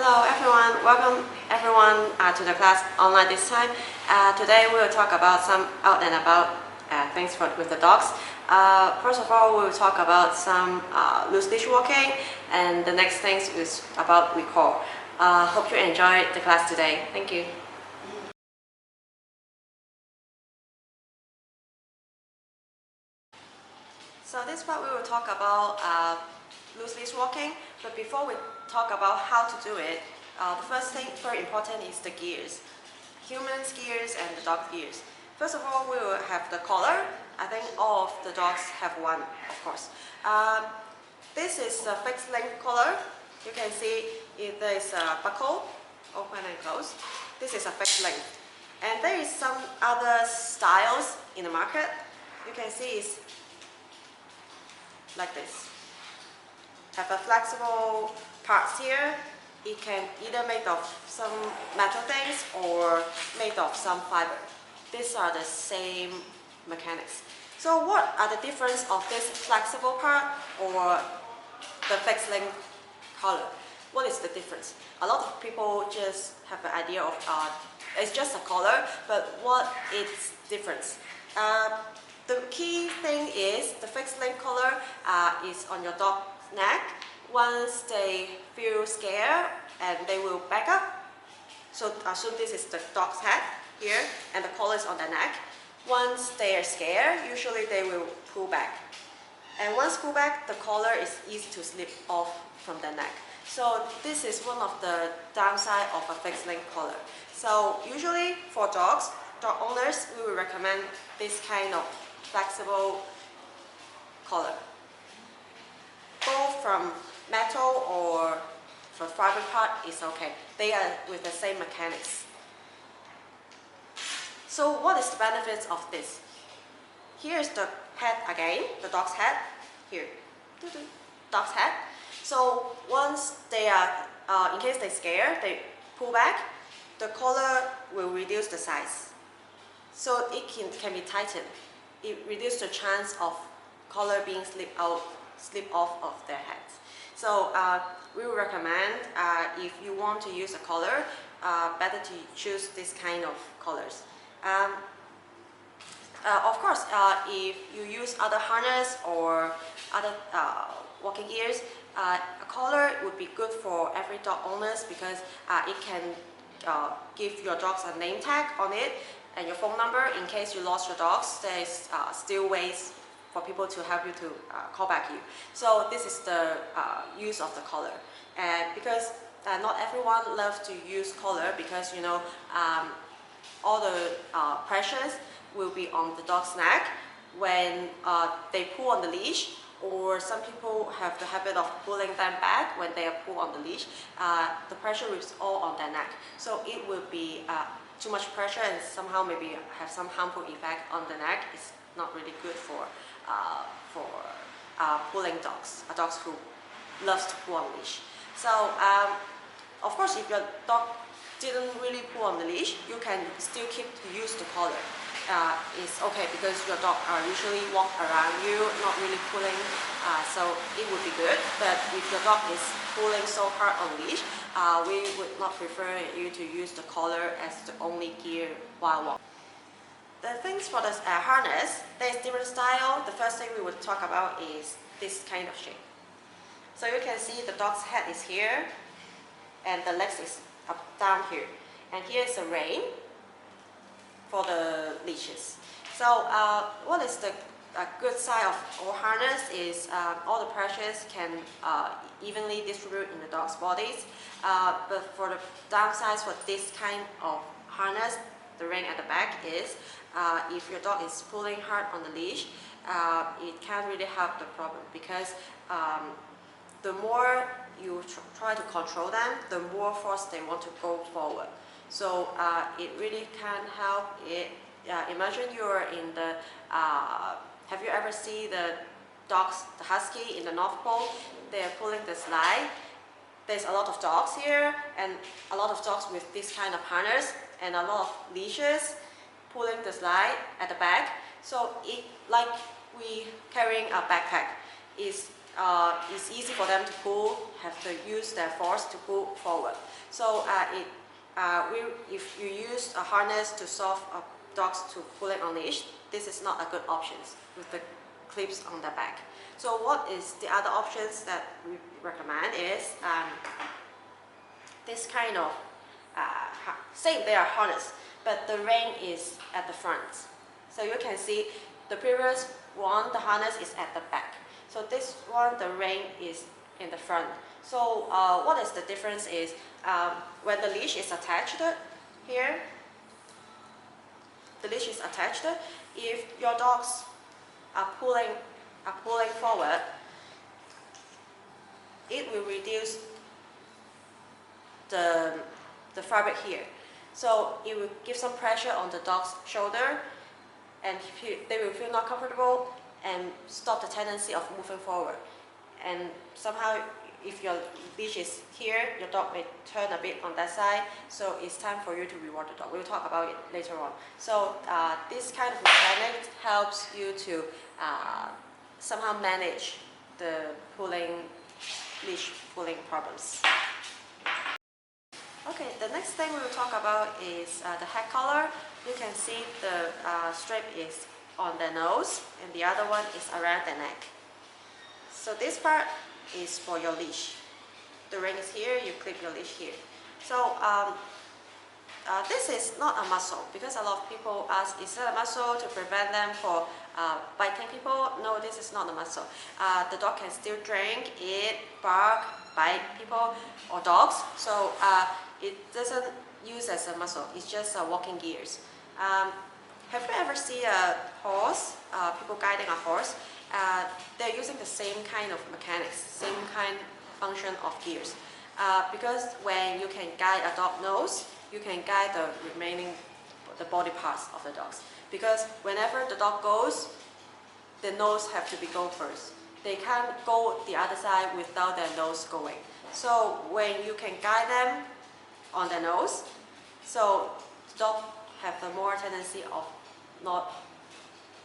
Hello everyone, welcome everyone to the class online this time. Today we will talk about some out and about things with the dogs. First of all, we will talk about some loose leash walking, and the next thing is about recall. Hope you enjoy the class today. Thank you. So this part we will talk about loose leash walking, but before we talk about how to do it, the first thing very important is the gears. Humans gears and the dog gears. First of all, we will have the collar. I think all of the dogs have one, of course. This is a fixed length collar. You can see there is a buckle, open and close. This is a fixed length. And there is some other styles in the market. You can see it's like this. Have a flexible parts here. It can either made of some metal things or made of some fiber. These are the same mechanics. So what are the difference of this flexible part or the fixed length collar? What is the difference? A lot of people just have an idea of it's just a collar, but what is difference? The key thing is the fixed length collar is on your dog's neck. Once they feel scared and they will back up. So assume this is the dog's head here and the collar is on the neck. Once they are scared, usually they will pull back. And once pull back, the collar is easy to slip off from the neck. So this is one of the downside of a fixed length collar. So usually for dog owners, we will recommend this kind of flexible collar. Both from metal or for fiber part is okay. They are with the same mechanics. So what is the benefits of this? Here is the head again, the dog's head. Here, dog's head. So once they are, in case they're scared, they pull back, the collar will reduce the size. So it can be tightened. It reduces the chance of collar being slip off of their heads. So we will recommend if you want to use a collar, better to choose this kind of collars. Of course, if you use other harness or other walking gears, a collar would be good for every dog owners because it can give your dogs a name tag on it and your phone number in case you lost your dogs. There is still ways for people to help you to call back you. So this is the use of the collar. And because not everyone loves to use collar because all the pressures will be on the dog's neck when they pull on the leash, or some people have the habit of pulling them back when they are pulled on the leash. The pressure is all on their neck. So it will be too much pressure and somehow maybe have some harmful effect on the neck. It's not really good for pulling dogs, dogs who loves to pull on leash. So of course, if your dog didn't really pull on the leash, you can still keep to use the collar. It's okay because your dog usually walk around you, not really pulling, so it would be good. But if your dog is pulling so hard on leash, we would not prefer you to use the collar as the only gear while walking. The things for the harness, there is different style. The first thing we would talk about is this kind of shape. So you can see the dog's head is here, and the legs is up down here. And here is a rein for the leashes. So what is the good side of our harness is all the pressures can evenly distribute in the dog's bodies. But for the downsides for this kind of harness, the ring at the back is if your dog is pulling hard on the leash, it can't really help the problem because the more you try to control them, the more force they want to go forward. So it really can help it. Imagine you're in the, have you ever seen the dogs, the husky in the North Pole? They're pulling the slide. There's a lot of dogs here and a lot of dogs with this kind of harness and a lot of leashes pulling the slide at the back. So it like we carrying a backpack. Is it's easy for them to pull, have to use their force to pull forward. So if you use a harness to solve dogs to pulling on leash, this is not a good option with the clips on the back. So what is the other options that we recommend is this kind of, same they are harness, but the ring is at the front. So you can see the previous one, the harness is at the back. So this one, the ring is in the front. So what is the difference is when the leash is attached here, the leash is attached. If your dogs are pulling forward, it will reduce the fabric here. So it will give some pressure on the dog's shoulder, and they will feel not comfortable and stop the tendency of moving forward. And somehow, if your leash is here, your dog may turn a bit on that side, so it's time for you to reward the dog. We'll talk about it later on. So this kind of mechanic helps you to somehow manage the leash pulling problems. Okay, the next thing we will talk about is the head collar. You can see the strap is on the nose and the other one is around the neck. So this part is for your leash. The ring is here, you clip your leash here. So this is not a muscle, because a lot of people ask, is it a muscle to prevent them from biting people? No, this is not a muscle. The dog can still drink, eat, bark, bite people or dogs. So it doesn't use as a muscle, it's just walking gears. Have you ever seen a horse, people guiding a horse? They're using the same kind of mechanics, same kind function of gears. Because when you can guide a dog nose, you can guide the body parts of the dogs. Because whenever the dog goes, the nose have to be go first. They can't go the other side without their nose going. So when you can guide them on the nose, so the dog have the more tendency of not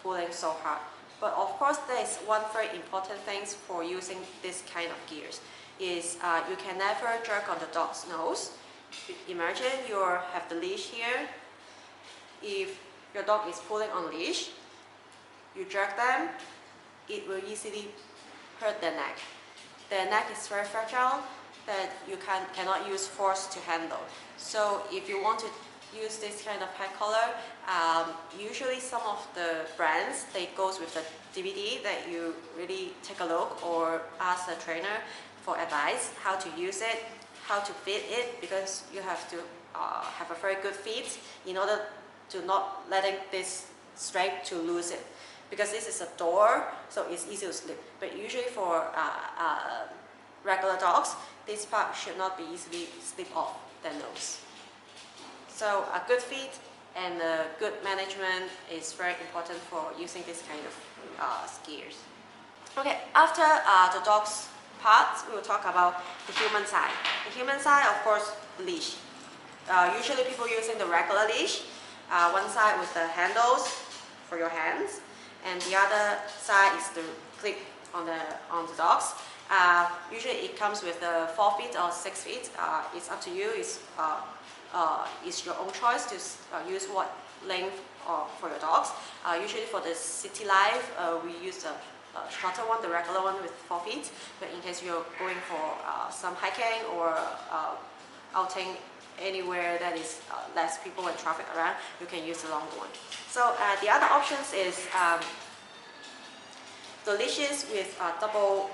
pulling so hard. But of course, there is one very important thing for using this kind of gears is you can never jerk on the dog's nose. Imagine you have the leash here. If your dog is pulling on leash, you jerk them, it will easily hurt their neck. Their neck is very fragile that you cannot use force to handle. So if you want to use this kind of head collar, usually some of the brands, they goes with the DVD that you really take a look or ask the trainer for advice how to use it, how to fit it, because you have to have a very good fit in order to not letting this strap to lose it. Because this is a door, so it's easy to slip. But usually for regular dogs, this part should not be easily slip off their nose. So a good fit and a good management is very important for using this kind of gears. Okay, after the dog's part, we will talk about the human side. The human side, of course, leash. Usually people using the regular leash, one side with the handles for your hands, and the other side is the clip on the dogs. Usually it comes with 4 feet or 6 feet. It's up to you. It's your own choice to use what length for your dogs. Usually for the city life, we use a shorter one, the regular one with 4 feet. But in case you're going for some hiking or outing anywhere that is less people and traffic around, you can use the longer one. So the other options is the leashes with double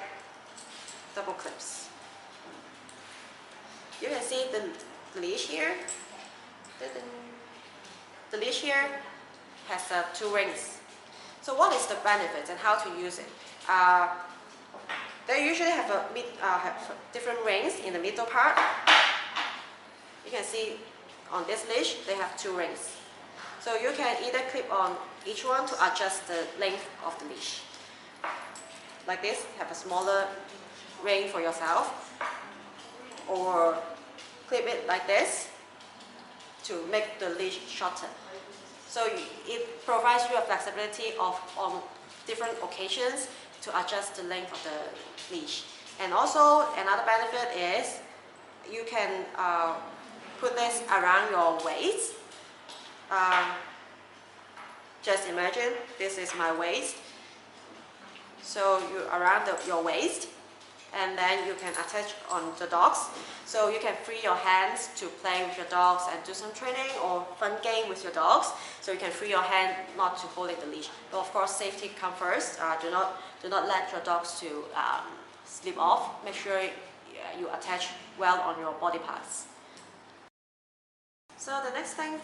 clips. You can see the leash here. The leash here has 2 rings. So what is the benefit and how to use it? They usually have different rings in the middle part. You can see on this leash they have 2 rings. So you can either clip on each one to adjust the length of the leash. Like this, have a smaller ring for yourself, or clip it like this to make the leash shorter. So it provides you a flexibility of on different occasions to adjust the length of the leash. And also another benefit is you can put this around your waist. Just imagine this is my waist. So you around your waist, and then you can attach on the dogs. So you can free your hands to play with your dogs and do some training or fun game with your dogs. So you can free your hand not to hold the leash. But of course, safety comes first. Do not let your dogs to slip off. Make sure you attach well on your body parts. So the next thing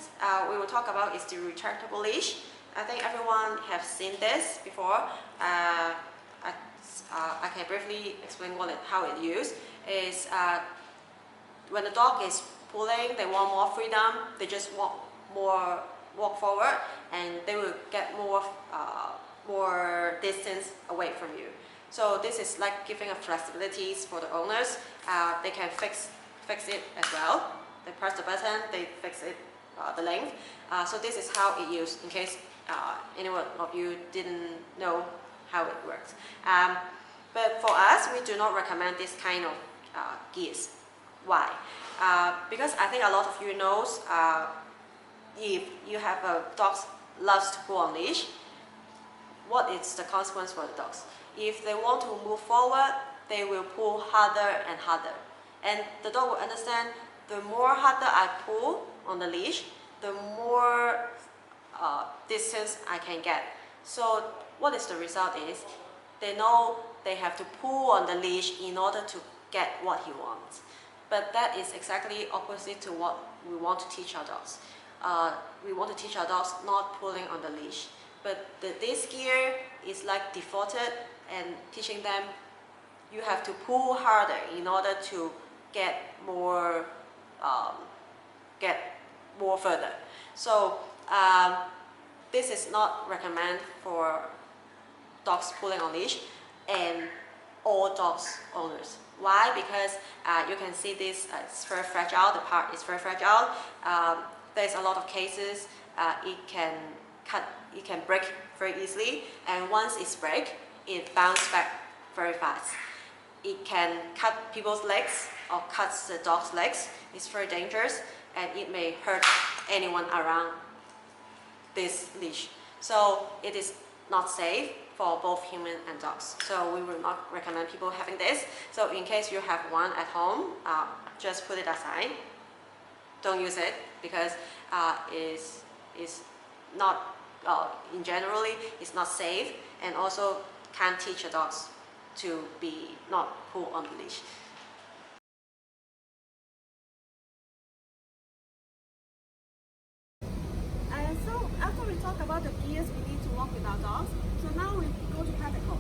we will talk about is the retractable leash. I think everyone has seen this before. I can briefly explain how it used. Is when the dog is pulling, they want more freedom. They just walk forward, and they will get more distance away from you. So this is like giving a flexibility for the owners. They can fix it as well. They press the button, they fix it the length. So this is how it used, in case anyone of you didn't know how it works. But for us, we do not recommend this kind of gears. Why? Because I think a lot of you knows if you have a dog loves to pull on leash, what is the consequence for the dogs? If they want to move forward, they will pull harder and harder. And the dog will understand, the more harder I pull on the leash, the more distance I can get. So what is the result is, they know they have to pull on the leash in order to get what he wants. But that is exactly opposite to what we want to teach our dogs. We want to teach our dogs not pulling on the leash. But this gear is like defaulted and teaching them you have to pull harder in order to get more further. So this is not recommended for dogs pulling on leash and all dogs owners. Why? Because you can see this, it's very fragile, the part is very fragile. There's a lot of cases it can break very easily, and once it's break, it bounces back very fast. It can cut people's legs or cuts the dog's legs. It's very dangerous, and it may hurt anyone around this leash. So it is not safe for both human and dogs. So we will not recommend people having this. So in case you have one at home, just put it aside. Don't use it, because it's not, in generally, it's not safe, and also can't teach your dogs to be not pull on the leash. So after we talk about the gears we need to walk with our dogs, so now we go to practical.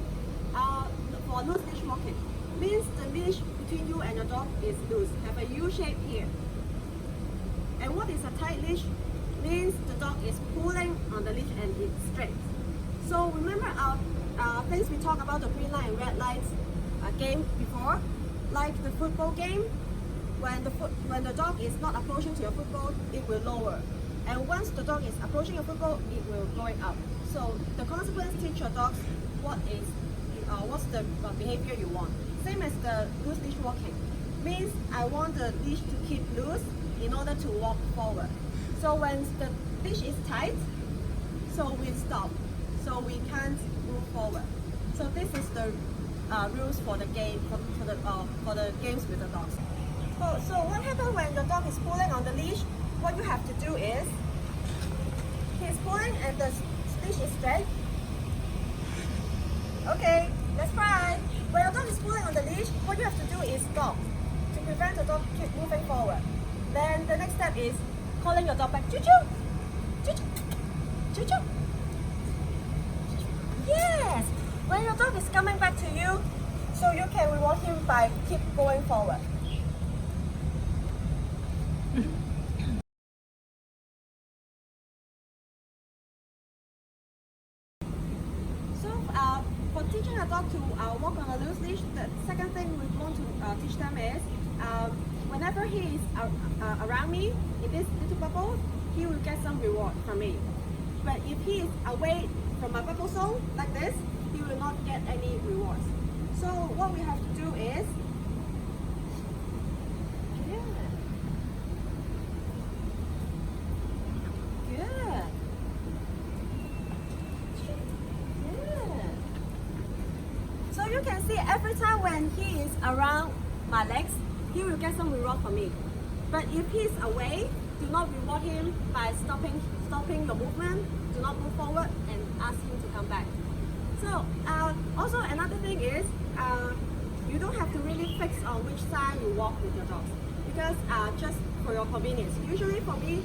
For loose leash walking, means the leash between you and your dog is loose, have a U shape here. And what is a tight leash? Means the dog is pulling on the leash and it's straight. So remember our things we talked about, the green light and red lights game before, like the football game. When the dog is not approaching to your football, it will lower. And once the dog is approaching your football, it will going up. So the consequence, teach your dogs what's the behavior you want. Same as the loose leash walking. Means I want the leash to keep loose in order to walk forward. So when the leash is tight, so we stop. So we can't move forward. So this is the rules for the game, for the games with the dogs. So what happens when the dog is pulling on the leash? What you have to do is, he's pulling and the leash is straight. Okay, let's try. When your dog is pulling on the leash, what you have to do is stop to prevent the dog keep moving forward. Then the next step is calling your dog back. Choo-choo! Choo-choo! Choo-choo! Yes! When your dog is coming back to you, so you can reward him by keep going forward. For teaching a dog to walk on a loose leash, the second thing we want to teach them is, whenever he is around me, in this little bubble, he will get some reward from me. But if he is away from my bubble zone, like this, he will not get any rewards. So what we have to do is, good. So you can see every time when he is around my legs, he will get some reward from me. But if he's away, do not reward him by stopping your movement. Do not move forward and ask him to come back. So also another thing is, you don't have to really fix on which side you walk with your dogs, because just for your convenience. Usually for me,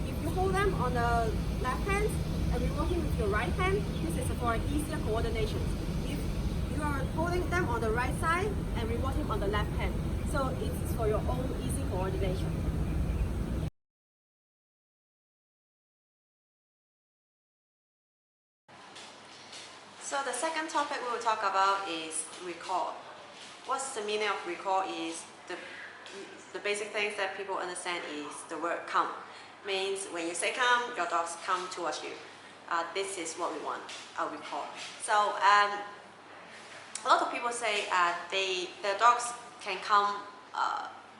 if you hold them on the left hand and you're walking with your right hand, this is for easier coordination. If you are holding them on the right side and rewarding on the left hand, so it's for your own easy coordination. So the second topic we will talk about is recall. What's the meaning of recall is the basic things that people understand is the word come. Means when you say come, your dogs come towards you. This is what we want, a recall. So a lot of people say their dogs can come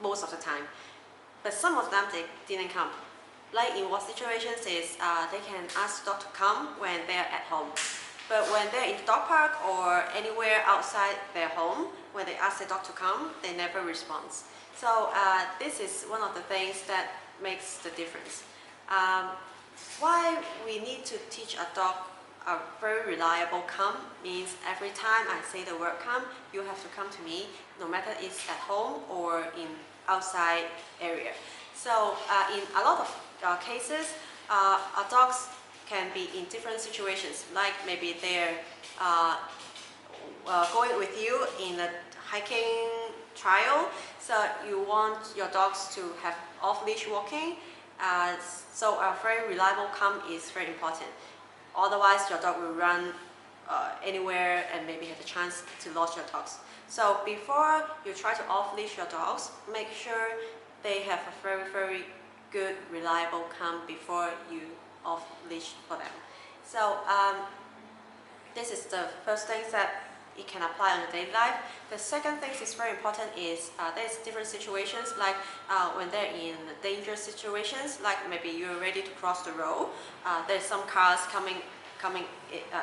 most of the time, but some of them they didn't come. Like in what situations is they can ask the dog to come when they're at home. But when they're in the dog park or anywhere outside their home, when they ask the dog to come, they never respond. So this is one of the things that makes the difference. Why we need to teach a dog a very reliable come means every time I say the word come, you have to come to me, no matter it's at home or in outside area. So in a lot of cases, our dogs can be in different situations, like maybe they're going with you in a hiking trail, so you want your dogs to have off-leash walking, so a very reliable come is very important. Otherwise your dog will run anywhere and maybe have a chance to lose your dogs. So before you try to off-leash your dogs, make sure they have a very good reliable come before you off-leash for them. So this is the first thing that it can apply on the daily life. The second thing is very important is there's different situations, like when they're in dangerous situations, like maybe you're ready to cross the road, there's some cars coming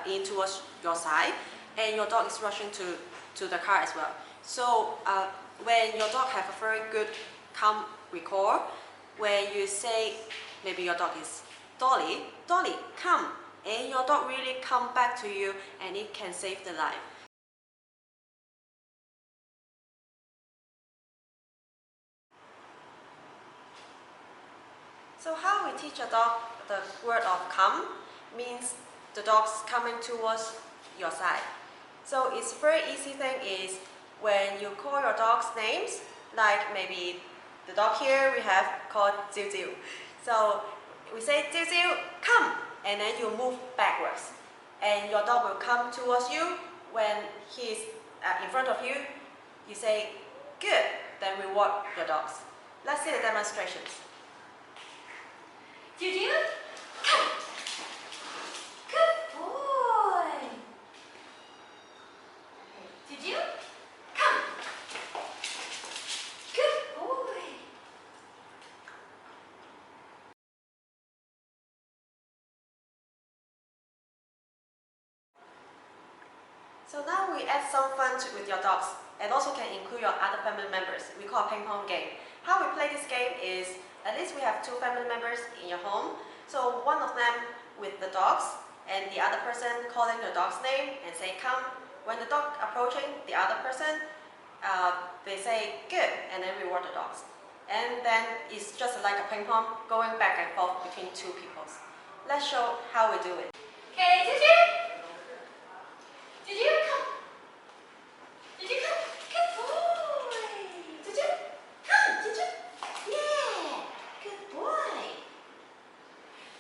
in towards your side, and your dog is rushing to the car as well. So when your dog have a very good calm recall, where you say maybe your dog is Dolly, Dolly, come, and your dog really come back to you, and it can save the life. So how we teach a dog the word of come means the dog's coming towards your side. So it's very easy thing is when you call your dog's names, like maybe the dog here we have called Jiu Jiu. So we say Jiu Jiu, come, and then you move backwards. And your dog will come towards you. When he's in front of you, you say, good, then reward your dogs. Let's see the demonstrations. Jiu Jiu, come. Good boy. Jiu Jiu, come. Good boy. So now we add some fun with your dogs, and also can include your other family members. We call ping pong game. How we play this game is, at least we have two family members in your home. So one of them with the dogs, and the other person calling the dog's name and say come. When the dog approaching the other person, they say good, and then reward the dogs. And then it's just like a ping pong going back and forth between two people. Let's show how we do it. Okay, Jiu Jiu. Jiu Jiu, come. Jiu Jiu, come. Good boy. Jiu Jiu, come. Jiu Jiu. Yeah. Good boy.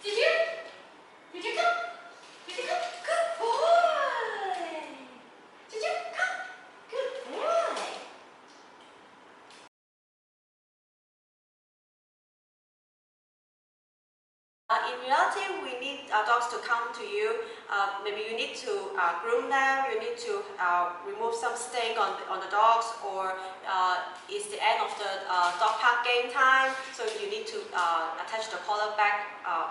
Jiu Jiu. Jiu Jiu, come. Jiu Jiu, come. Good boy. Jiu Jiu, come. Good boy. in reality, we need our dogs to come to you. Maybe you need to groom them, you need to remove some stink on the dogs, or it's the end of the dog park game time, so you need to attach the collar back,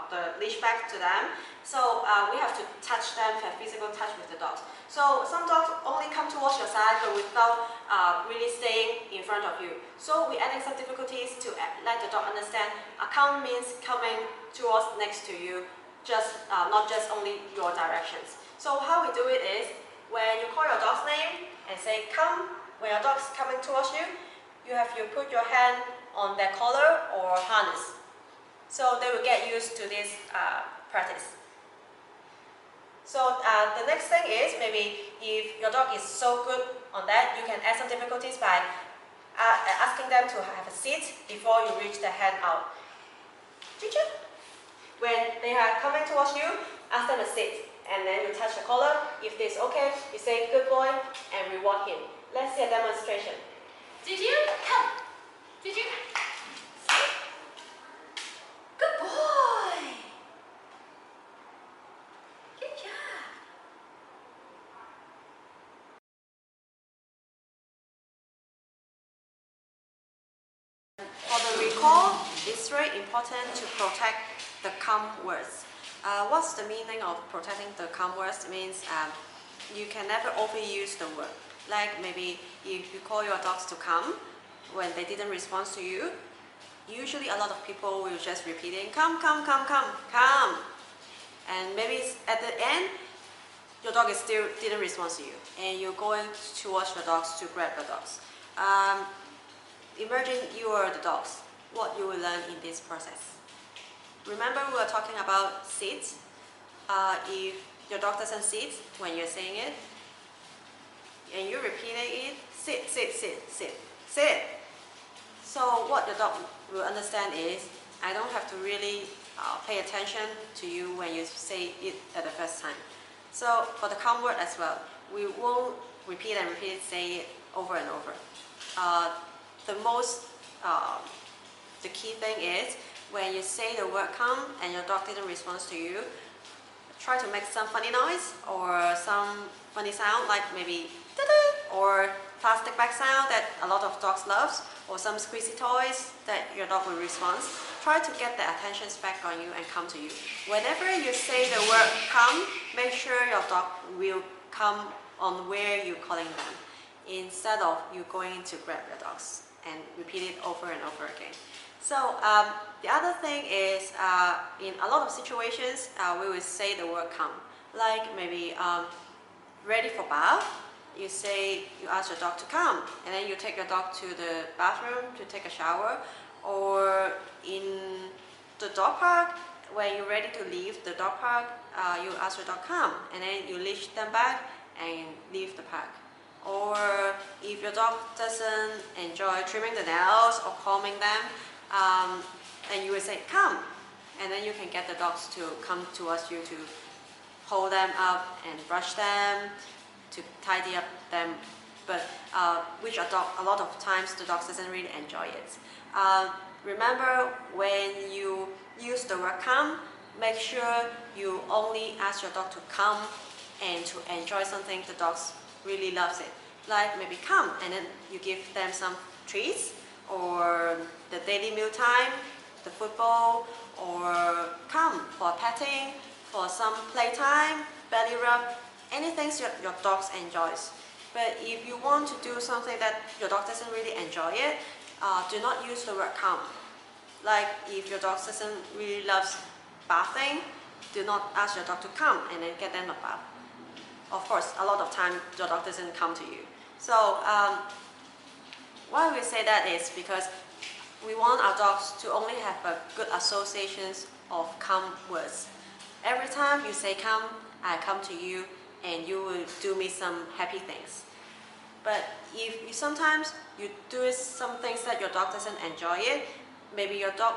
the leash back to them. So we have to touch them, have physical touch with the dogs. So some dogs only come towards your side, but without really staying in front of you. So we're adding some difficulties to let the dog understand come means coming towards next to you, just not just only your directions. So how we do it is, when you call your dog's name and say come, when your dog's coming towards you, you have to put your hand on their collar or harness. So they will get used to this practice. So the next thing is, maybe if your dog is so good on that, you can add some difficulties by asking them to have a seat before you reach the hand out. When they are coming towards you, ask them to sit, and then you touch the collar. If it's okay, you say good boy and reward him. Let's see a demonstration. Did you come? Did you? Sit. Good boy. Good job. For the recall, it's very important to protect the come words. What's the meaning of protecting the come words? It means you can never overuse the word. Like maybe if you call your dogs to come, when they didn't respond to you, usually a lot of people will just repeating come, come, come, come, come. And maybe at the end, your dog is still didn't respond to you, and you're going towards your dogs to grab your dogs. Imagine you are the dogs, what you will learn in this process. Remember we were talking about sit. If your dog doesn't sit when you're saying it, and you're repeating it, sit, sit, sit, sit, sit. So what your dog will understand is, I don't have to really pay attention to you when you say it at the first time. So for the come word as well, we won't repeat and repeat, say it over and over. The key thing is, when you say the word come and your dog didn't respond to you, try to make some funny noise or some funny sound, like maybe da-da, or plastic bag sound that a lot of dogs love, or some squeezy toys that your dog will respond. Try to get the attention back on you and come to you. Whenever you say the word come, make sure your dog will come on where you're calling them, instead of you going to grab your dogs and repeat it over and over again. So the other thing is, in a lot of situations, we will say the word come. Like maybe ready for bath, you ask your dog to come, and then you take your dog to the bathroom to take a shower. Or in the dog park, when you're ready to leave the dog park, you ask your dog come, and then you leash them back and leave the park. Or if your dog doesn't enjoy trimming the nails or combing them, and you will say come, and then you can get the dogs to come towards you to hold them up and brush them, to tidy up them, but which a lot of times the dogs doesn't really enjoy it. Remember, when you use the word come, make sure you only ask your dog to come and to enjoy something the dogs really loves it. Like maybe come, and then you give them some treats, or the daily meal time, the football, or come for petting, for some playtime, belly rub, anything your dogs enjoys. But if you want to do something that your dog doesn't really enjoy it, do not use the word come. Like if your dog doesn't really loves bathing, do not ask your dog to come and then get them a bath. Of course, a lot of time your dog doesn't come to you. So why we say that is because we want our dogs to only have a good associations of come words. Every time you say come, I come to you, and you will do me some happy things. But if you sometimes you do some things that your dog doesn't enjoy it, maybe your dog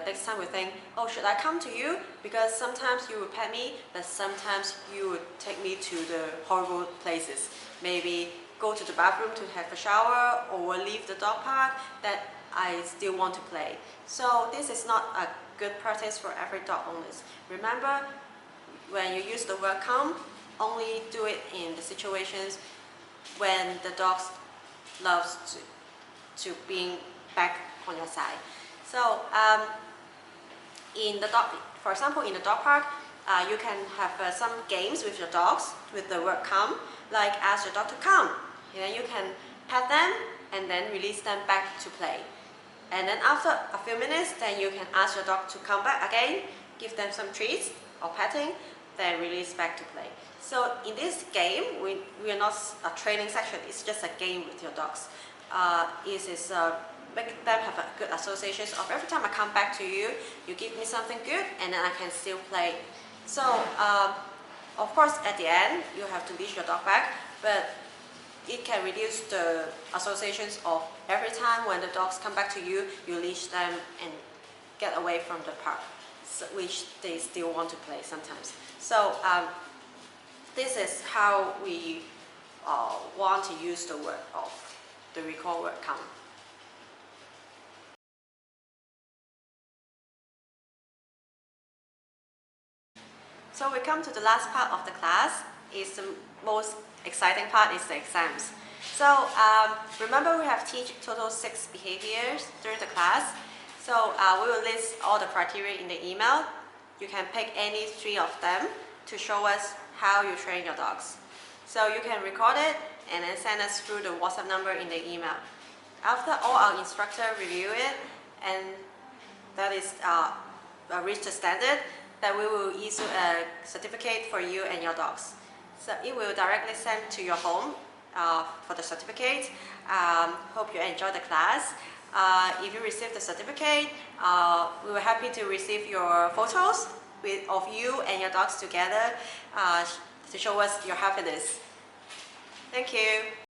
next time will think, oh, should I come to you? Because sometimes you will pet me, but sometimes you would take me to the horrible places. Maybe go to the bathroom to have a shower, or leave the dog park that I still want to play. So this is not a good practice for every dog owners. Remember, when you use the word come, only do it in the situations when the dog loves to being back on your side. So in the dog, for example, in the dog park, you can have some games with your dogs with the word come, like ask your dog to come. And then you can pet them and then release them back to play. And then after a few minutes, then you can ask your dog to come back again, give them some treats or petting, then release back to play. So in this game, we are not a training section, it's just a game with your dogs. It is make them have a good associations of every time I come back to you, you give me something good and then I can still play. So of course at the end, you have to leash your dog back, but it can reduce the associations of every time when the dogs come back to you, you leash them and get away from the park, so, which they still want to play sometimes. So this is how we want to use the word of the recall word come. So we come to the last part of the class. It's the most exciting part is the exams. So remember we have teach total 6 behaviors during the class. So we will list all the criteria in the email. You can pick any 3 of them to show us how you train your dogs. So you can record it and then send us through the WhatsApp number in the email. After all our instructor review it and that is reached the standard, that we will issue a certificate for you and your dogs. So it will directly send to your home for the certificate. Hope you enjoy the class. If you receive the certificate, we were happy to receive your photos of you and your dogs together to show us your happiness. Thank you.